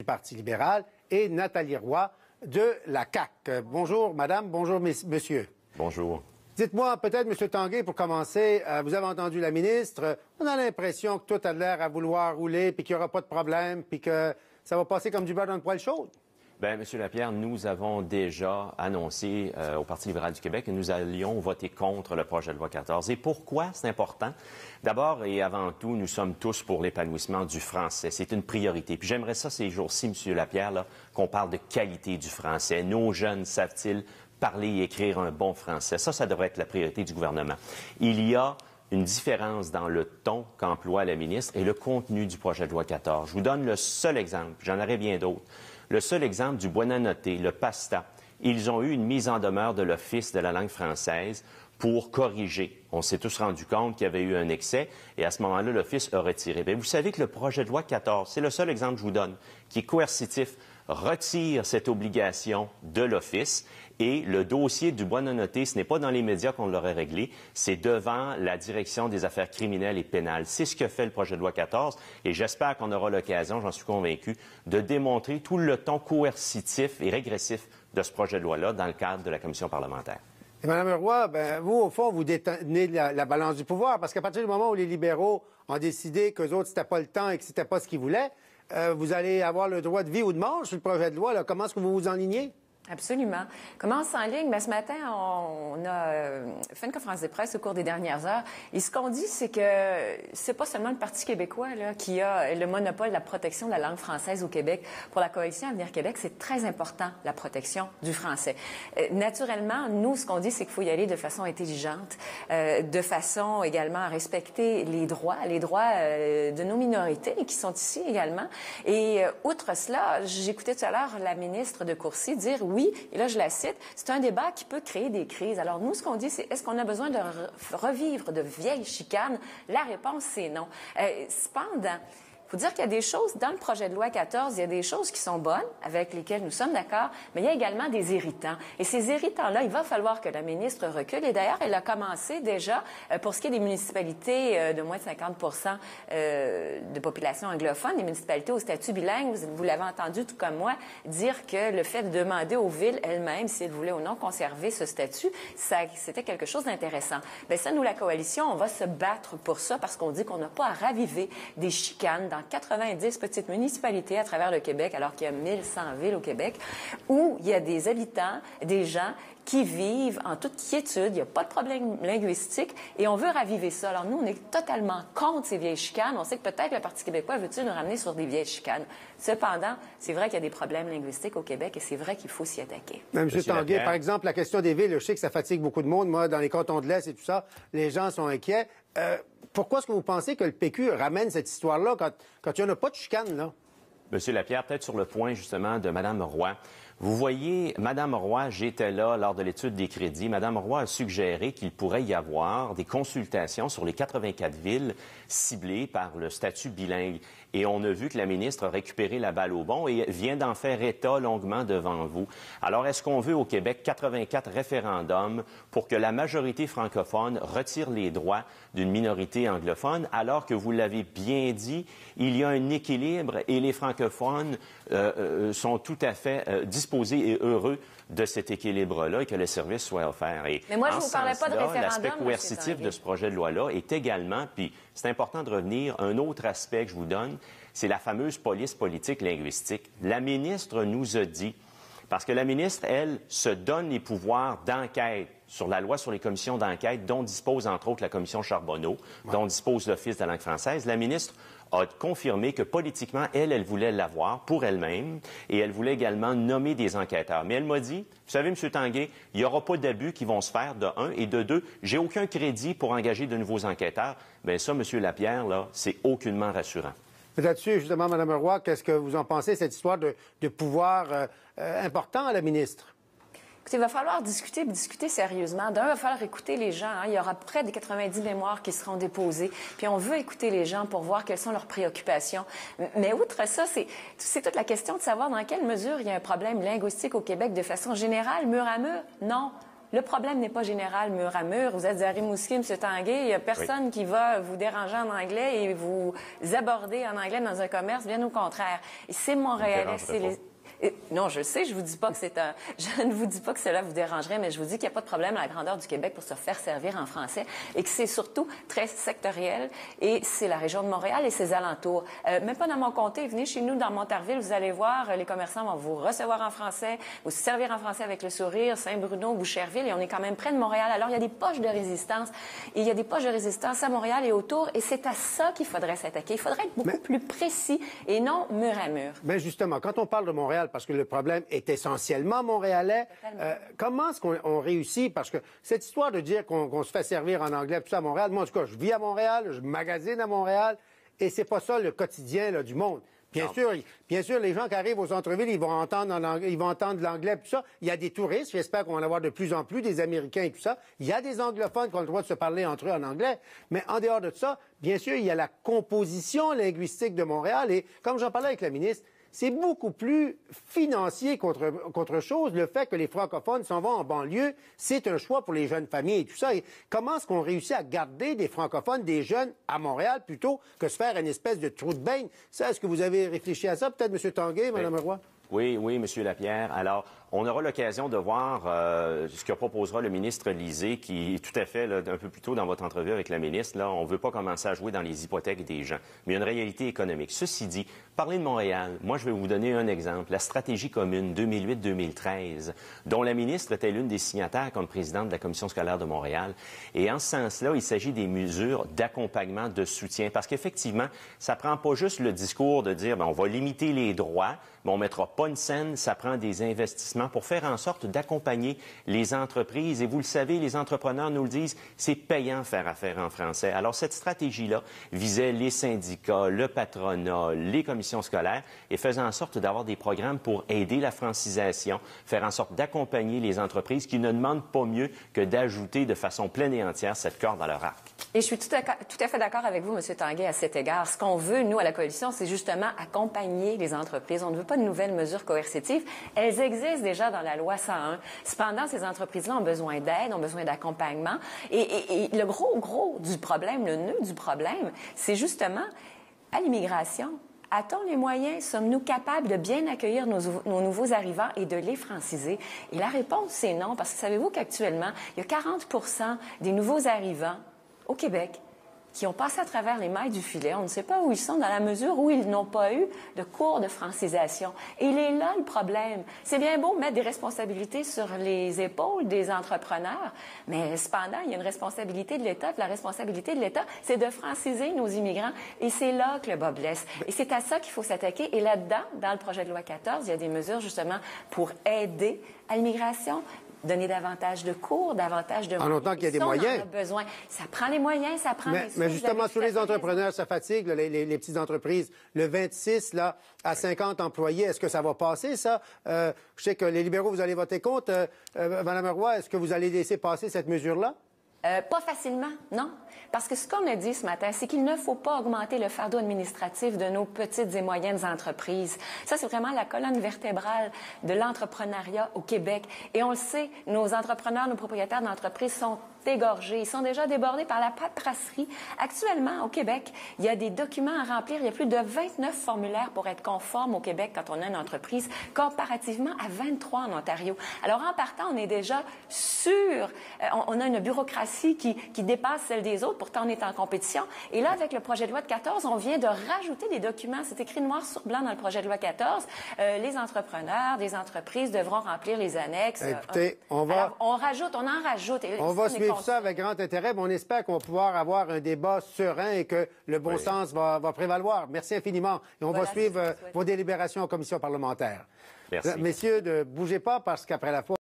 du Parti libéral et Nathalie Roy de la CAQ. Bonjour, madame. Bonjour, monsieur. Bonjour. Dites-moi, peut-être, M. Tanguay, pour commencer, vous avez entendu la ministre. On a l'impression que tout a l'air à vouloir rouler, puis qu'il n'y aura pas de problème, puis que ça va passer comme du beurre dans une poêle chaude. Bien, M. Lapierre, nous avons déjà annoncé au Parti libéral du Québec que nous allions voter contre le projet de loi 14. Et pourquoi c'est important? D'abord et avant tout, nous sommes tous pour l'épanouissement du français. C'est une priorité. Puis j'aimerais ça ces jours-ci, M. Lapierre, là, qu'on parle de qualité du français. Nos jeunes savent-ils parler et écrire un bon français? Ça devrait être la priorité du gouvernement. Il y a une différence dans le ton qu'emploie la ministre et le contenu du projet de loi 14. Je vous donne le seul exemple, j'en aurais bien d'autres. Le seul exemple du Buonanotte, le PASTA. Ils ont eu une mise en demeure de l'Office de la langue française pour corriger. On s'est tous rendu compte qu'il y avait eu un excès et à ce moment-là, l'Office a retiré. Bien, vous savez que le projet de loi 14, c'est le seul exemple que je vous donne, qui est coercitif, retire cette obligation de l'Office et le dossier du Buonanotte, ce n'est pas dans les médias qu'on l'aurait réglé, c'est devant la Direction des affaires criminelles et pénales. C'est ce que fait le projet de loi 14 et j'espère qu'on aura l'occasion, j'en suis convaincu, de démontrer tout le ton coercitif et régressif de ce projet de loi-là dans le cadre de la commission parlementaire. Et Mme Roy, vous, au fond, vous détenez la balance du pouvoir, parce qu'à partir du moment où les libéraux ont décidé qu'eux autres, c'était pas le temps et que c'était pas ce qu'ils voulaient, vous allez avoir le droit de vie ou de mort sur le projet de loi. Là. Comment est-ce que vous vous enlignez? Absolument. Comment on s'enligne? Mais ce matin, on a fait une conférence de presse au cours des dernières heures. Et ce qu'on dit, c'est que c'est pas seulement le Parti québécois là, qui a le monopole de la protection de la langue française au Québec. Pour la Coalition Avenir Québec, c'est très important, la protection du français. Naturellement, nous, ce qu'on dit, c'est qu'il faut y aller de façon intelligente, de façon également à respecter les droits de nos minorités qui sont ici également. Et outre cela, j'écoutais tout à l'heure la ministre de Courcy dire oui, et là je la cite, c'est un débat qui peut créer des crises. Alors nous, ce qu'on dit, c'est est-ce qu'on a besoin de revivre de vieilles chicanes? La réponse, c'est non. Cependant, il faut dire qu'il y a des choses, dans le projet de loi 14, il y a des choses qui sont bonnes, avec lesquelles nous sommes d'accord, mais il y a également des irritants. Et ces irritants-là, il va falloir que la ministre recule. Et d'ailleurs, elle a commencé déjà, pour ce qui est des municipalités de moins de 50 de population anglophone, des municipalités au statut bilingue, vous l'avez entendu tout comme moi, dire que le fait de demander aux villes elles-mêmes si elles voulaient ou non conserver ce statut, c'était quelque chose d'intéressant. Bien ça, nous, la Coalition, on va se battre pour ça parce qu'on dit qu'on n'a pas à raviver des chicanes dans 90 petites municipalités à travers le Québec, alors qu'il y a 1100 villes au Québec, où il y a des habitants, des gens qui vivent en toute quiétude, il n'y a pas de problème linguistique, et on veut raviver ça. Alors nous, on est totalement contre ces vieilles chicanes. On sait que peut-être le Parti québécois veut-il nous ramener sur des vieilles chicanes. Cependant, c'est vrai qu'il y a des problèmes linguistiques au Québec, et c'est vrai qu'il faut s'y attaquer. M. Tanguay, par exemple, la question des villes, je sais que ça fatigue beaucoup de monde. Moi, dans les cantons de l'Est et tout ça, les gens sont inquiets. Pourquoi est-ce que vous pensez que le PQ ramène cette histoire-là quand il n'y en a pas de chicane, là? M. Lapierre, peut-être sur le point, justement, de Mme Roy. Vous voyez, Mme Roy, j'étais là lors de l'étude des crédits. Mme Roy a suggéré qu'il pourrait y avoir des consultations sur les 84 villes ciblées par le statut bilingue. Et on a vu que la ministre a récupéré la balle au bond et vient d'en faire état longuement devant vous. Alors, est-ce qu'on veut au Québec 84 référendums pour que la majorité francophone retire les droits d'une minorité anglophone, alors que vous l'avez bien dit, il y a un équilibre et les francophones sont tout à fait disposés et heureux de cet équilibre-là et que le service soit offert. Et mais moi, je ne vous parlais pas de référendum. L'aspect coercitif de ce projet de loi-là est également, puis c'est important de revenir, un autre aspect que je vous donne, c'est la fameuse police politique linguistique. La ministre nous a dit, parce que la ministre, elle, se donne les pouvoirs d'enquête sur la loi sur les commissions d'enquête dont dispose entre autres la commission Charbonneau, dont dispose l'Office de la langue française, la ministre a confirmé que politiquement, elle voulait l'avoir pour elle-même et elle voulait également nommer des enquêteurs. Mais elle m'a dit, vous savez, M. Tanguay, il n'y aura pas d'abus qui vont se faire, de un, et de deux, j'ai aucun crédit pour engager de nouveaux enquêteurs. Bien ça, M. Lapierre, là, c'est aucunement rassurant. Là-dessus, justement, Mme Roy, qu'est-ce que vous en pensez, cette histoire de pouvoir important à la ministre? Écoutez, il va falloir discuter sérieusement. D'un, il va falloir écouter les gens. Il y aura près de 90 mémoires qui seront déposées. Puis on veut écouter les gens pour voir quelles sont leurs préoccupations. Mais outre ça, c'est toute la question de savoir dans quelle mesure il y a un problème linguistique au Québec de façon générale, mur à mur. Non. Le problème n'est pas général mur à mur. Vous êtes à Rimouski, M. Tanguay, il n'y a personne qui va vous déranger en anglais et vous aborder en anglais dans un commerce, bien au contraire. Et c'est Montréalais, c'est les... Non, je sais, je vous dis pas que je ne vous dis pas que cela vous dérangerait, mais je vous dis qu'il n'y a pas de problème à la grandeur du Québec pour se faire servir en français et que c'est surtout très sectoriel et c'est la région de Montréal et ses alentours. Même pas dans mon comté, venez chez nous dans Montarville, vous allez voir, les commerçants vont vous recevoir en français, vous servir en français avec le sourire, Saint-Bruno, Boucherville, et on est quand même près de Montréal. Alors, il y a des poches de résistance et il y a des poches de résistance à Montréal et autour et c'est à ça qu'il faudrait s'attaquer. Il faudrait être beaucoup plus précis et non mur à mur. Mais justement, quand on parle de Montréal, parce que le problème est essentiellement montréalais. Comment est-ce qu'on réussit? Parce que cette histoire de dire qu'on se fait servir en anglais, tout ça à Montréal, moi, en tout cas, je vis à Montréal, je magasine à Montréal, et c'est pas ça le quotidien là, du monde. Bien sûr, les gens qui arrivent aux centres-villes, ils vont entendre l'anglais, tout ça. Il y a des touristes, j'espère qu'on va en avoir de plus en plus, des Américains et tout ça. Il y a des anglophones qui ont le droit de se parler entre eux en anglais. Mais en dehors de ça, bien sûr, il y a la composition linguistique de Montréal. Et comme j'en parlais avec la ministre, c'est beaucoup plus financier qu'autre chose. Le fait que les francophones s'en vont en banlieue, c'est un choix pour les jeunes familles et tout ça. Et comment est-ce qu'on réussit à garder des francophones, des jeunes à Montréal, plutôt que se faire une espèce de trou de beigne? Ça, est-ce que vous avez réfléchi à ça? Peut-être M. Tanguay, Mme Roy? Oui, M. Lapierre. Alors, on aura l'occasion de voir ce que proposera le ministre Lisée, qui, tout à fait, là, un peu plus tôt dans votre entrevue avec la ministre, là, on ne veut pas commencer à jouer dans les hypothèques des gens, mais il y a une réalité économique. Ceci dit, parler de Montréal, moi, je vais vous donner un exemple. La stratégie commune 2008-2013, dont la ministre était l'une des signataires comme présidente de la Commission scolaire de Montréal. Et en ce sens-là, il s'agit des mesures d'accompagnement, de soutien, parce qu'effectivement, ça prend pas juste le discours de dire, on va limiter les droits, mais on ne mettra pas une scène, ça prend des investissements pour faire en sorte d'accompagner les entreprises. Et vous le savez, les entrepreneurs nous le disent, c'est payant faire affaire en français. Alors, cette stratégie-là visait les syndicats, le patronat, les commissions scolaires et faisait en sorte d'avoir des programmes pour aider la francisation, faire en sorte d'accompagner les entreprises qui ne demandent pas mieux que d'ajouter de façon pleine et entière cette corde à leur arc. Et je suis tout à fait d'accord avec vous, M. Tanguay, à cet égard. Ce qu'on veut, nous, à la Coalition, c'est justement accompagner les entreprises. On ne veut pas de nouvelles mesures coercitives. Elles existent déjà dans la loi 101. Cependant, ces entreprises-là ont besoin d'aide, ont besoin d'accompagnement. Et le gros du problème, le nœud du problème, c'est justement à l'immigration. A-t-on les moyens? Sommes-nous capables de bien accueillir nos nouveaux arrivants et de les franciser? Et la réponse, c'est non, parce que savez-vous qu'actuellement, il y a 40 des nouveaux arrivants au Québec qui ont passé à travers les mailles du filet. On ne sait pas où ils sont dans la mesure où ils n'ont pas eu de cours de francisation. Et il est là le problème. C'est bien beau mettre des responsabilités sur les épaules des entrepreneurs, mais cependant, il y a une responsabilité de l'État. La responsabilité de l'État, c'est de franciser nos immigrants. Et c'est là que le bas blesse. Et c'est à ça qu'il faut s'attaquer. Et là-dedans, dans le projet de loi 14, il y a des mesures justement pour aider à l'immigration, donner davantage de cours, davantage de... En autant qu'il y a des moyens. On en a besoin. Ça prend les moyens, ça prend les... Mais justement, sur les entrepreneurs, ça fatigue, là, les petites entreprises. Le 26, là, à 50 employés, est-ce que ça va passer, ça? Je sais que les libéraux, vous allez voter contre. Mme Roy, est-ce que vous allez laisser passer cette mesure-là? Pas facilement, non. Parce que ce qu'on a dit ce matin, c'est qu'il ne faut pas augmenter le fardeau administratif de nos petites et moyennes entreprises. Ça, c'est vraiment la colonne vertébrale de l'entrepreneuriat au Québec. Et on le sait, nos entrepreneurs, nos propriétaires d'entreprises sont égorgés. Ils sont déjà débordés par la paperasserie. Actuellement, au Québec, il y a des documents à remplir. Il y a plus de 29 formulaires pour être conforme au Québec quand on a une entreprise, comparativement à 23 en Ontario. Alors, en partant, on est déjà sûr. On a une bureaucratie qui dépasse celle des autres. Pourtant, on est en compétition. Et là, avec le projet de loi de 14, on vient de rajouter des documents. C'est écrit noir sur blanc dans le projet de loi 14. Les entrepreneurs, des entreprises devront remplir les annexes. Écoutez, on en rajoute. On va suivre ça avec grand intérêt, mais on espère qu'on va pouvoir avoir un débat serein et que le bon sens va prévaloir. Merci infiniment. Et on va suivre vos délibérations en commission parlementaire. Merci. Messieurs, ne bougez pas parce qu'après la fois...